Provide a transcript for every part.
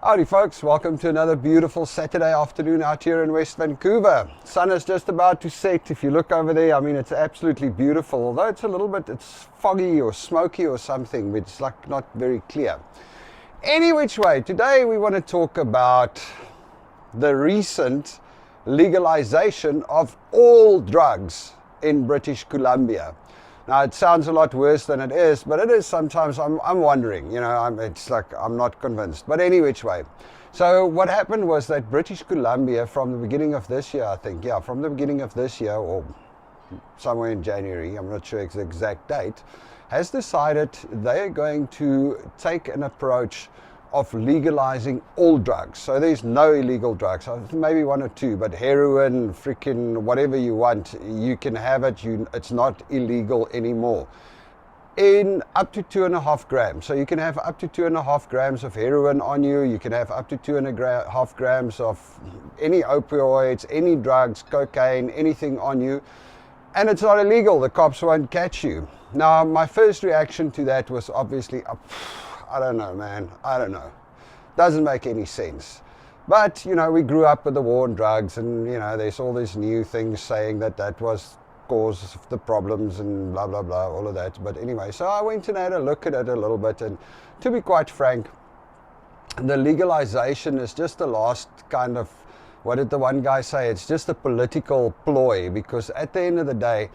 Howdy folks, welcome to another beautiful Saturday afternoon out here in West Vancouver. Sun is just about to set. If you look over there, I mean, it's absolutely beautiful, although it's a little bit, it's foggy or smoky or something, which is like not very clear. Any which way, today we want to talk about the recent legalization of all drugs in British Columbia. Now, it sounds a lot worse than it is, but it is sometimes. I'm wondering, it's like I'm not convinced. But any which way. So what happened was that British Columbia, from the beginning of this year, I think, from the beginning of this year, or somewhere in January, I'm not sure the exact date, has decided they're going to take an approach of legalizing all drugs. So there's no illegal drugs, maybe one or two, but heroin, freaking whatever you want, you can have it. It's not illegal anymore. In up to 2.5 grams. So you can have up to 2.5 grams of heroin on you. You can have up to 2.5 grams of any opioids, any drugs, cocaine, anything on you. And it's not illegal. The cops won't catch you. Now, my first reaction to that was obviously, I don't know, man. I don't know. Doesn't make any sense. But, we grew up with the war on drugs, and, there's all these new things saying that was cause of the problems and blah, blah, blah, all of that. But anyway, so I went and had a look at it a little bit, and to be quite frank, the legalization is just the last kind of, what did the one guy say? It's just a political ploy, because at the end of the day,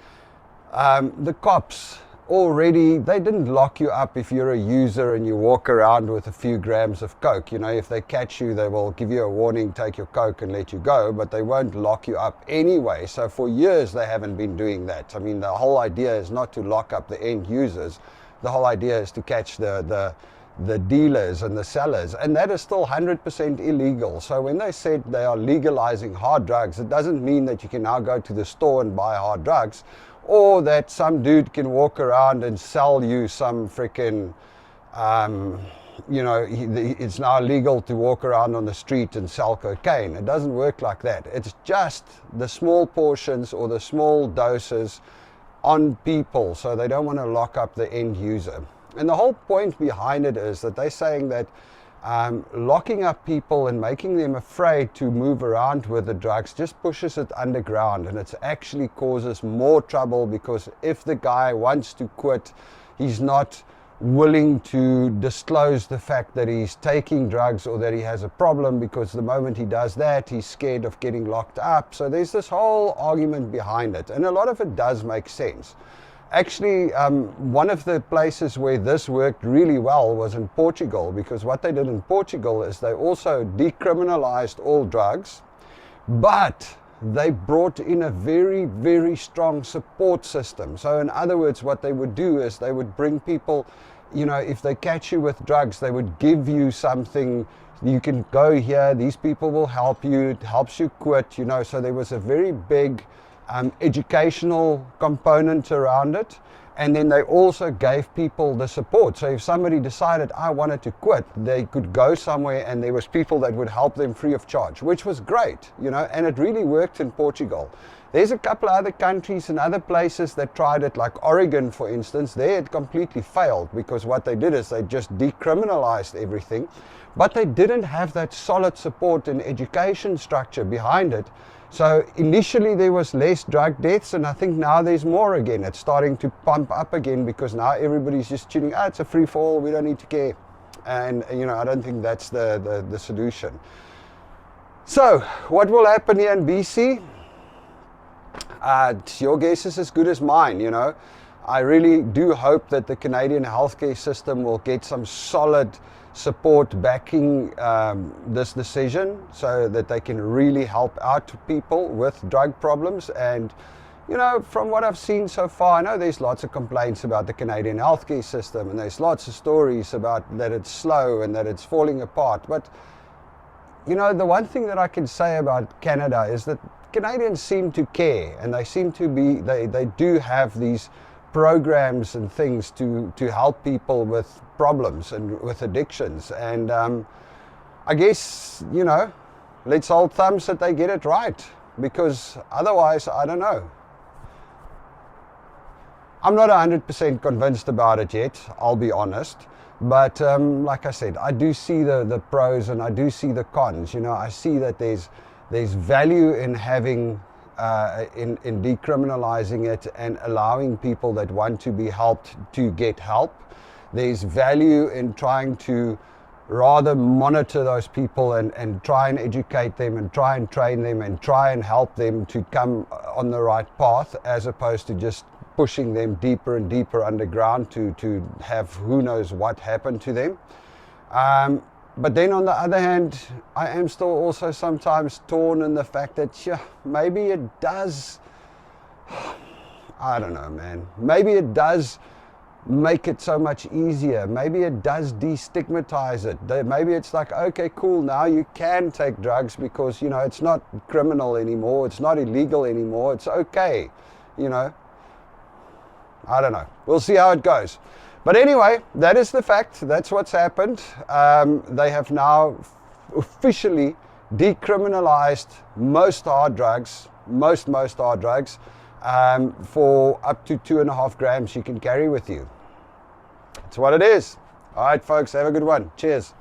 the cops already, they didn't lock you up if you're a user and you walk around with a few grams of coke. If they catch you, they will give you a warning, take your coke and let you go, but they won't lock you up anyway. So for years they haven't been doing that. I mean, the whole idea is not to lock up the end users. The whole idea is to catch the dealers and the sellers, and that is still 100% illegal. So when they said they are legalizing hard drugs, it doesn't mean that you can now go to the store and buy hard drugs, or that some dude can walk around and sell you some freaking, it's now legal to walk around on the street and sell cocaine. It doesn't work like that. It's just the small portions or the small doses on people, so they don't want to lock up the end user. And the whole point behind it is that they're saying that locking up people and making them afraid to move around with the drugs just pushes it underground, and it actually causes more trouble, because if the guy wants to quit, he's not willing to disclose the fact that he's taking drugs or that he has a problem, because the moment he does that, he's scared of getting locked up. So there's this whole argument behind it, and a lot of it does make sense. Actually, one of the places where this worked really well was in Portugal, because what they did in Portugal is they also decriminalized all drugs, but they brought in a very, very strong support system. So in other words, what they would do is they would bring people, if they catch you with drugs, they would give you something. You can go here, these people will help you, it helps you quit, so there was a very big educational component around it. And then they also gave people the support. So if somebody decided, I wanted to quit, they could go somewhere and there was people that would help them free of charge, which was great, and it really worked in Portugal. There's a couple of other countries and other places that tried it, like Oregon, for instance. There it completely failed, because what they did is they just decriminalized everything, but they didn't have that solid support and education structure behind it. So initially there was less drug deaths, and I think now there's more again. It's starting to pump up again, because now everybody's just tuning, it's a free fall, we don't need to care. And I don't think that's the solution. So what will happen here in BC? Your guess is as good as mine. I really do hope that the Canadian healthcare system will get some solid support backing this decision, so that they can really help out people with drug problems. And from what I've seen so far, I know there's lots of complaints about the Canadian healthcare system, and there's lots of stories about that it's slow and that it's falling apart. But the one thing that I can say about Canada is that Canadians seem to care, and they seem to be, they do have these programs and things to help people with problems and with addictions. And I guess, let's hold thumbs that they get it right, because otherwise, I don't know. I'm not 100% convinced about it yet, I'll be honest. But like I said, I do see the pros and I do see the cons. You know, I see that there's value in having in decriminalizing it and allowing people that want to be helped to get help. There's value in trying to rather monitor those people and try and educate them and try and train them and try and help them to come on the right path, as opposed to just pushing them deeper and deeper underground to have who knows what happened to them. But then on the other hand, I am still also sometimes torn in the fact that, yeah, maybe it does, I don't know, man, maybe it does make it so much easier. Maybe it does destigmatize it. Maybe it's like, okay, cool, now you can take drugs because, you know, it's not criminal anymore, it's not illegal anymore, it's okay, you know. I don't know. We'll see how it goes. But anyway, that is the fact. That's what's happened. They have now officially decriminalized most hard drugs, most hard drugs, for up to 2.5 grams you can carry with you. That's what it is. All right, folks, have a good one. Cheers.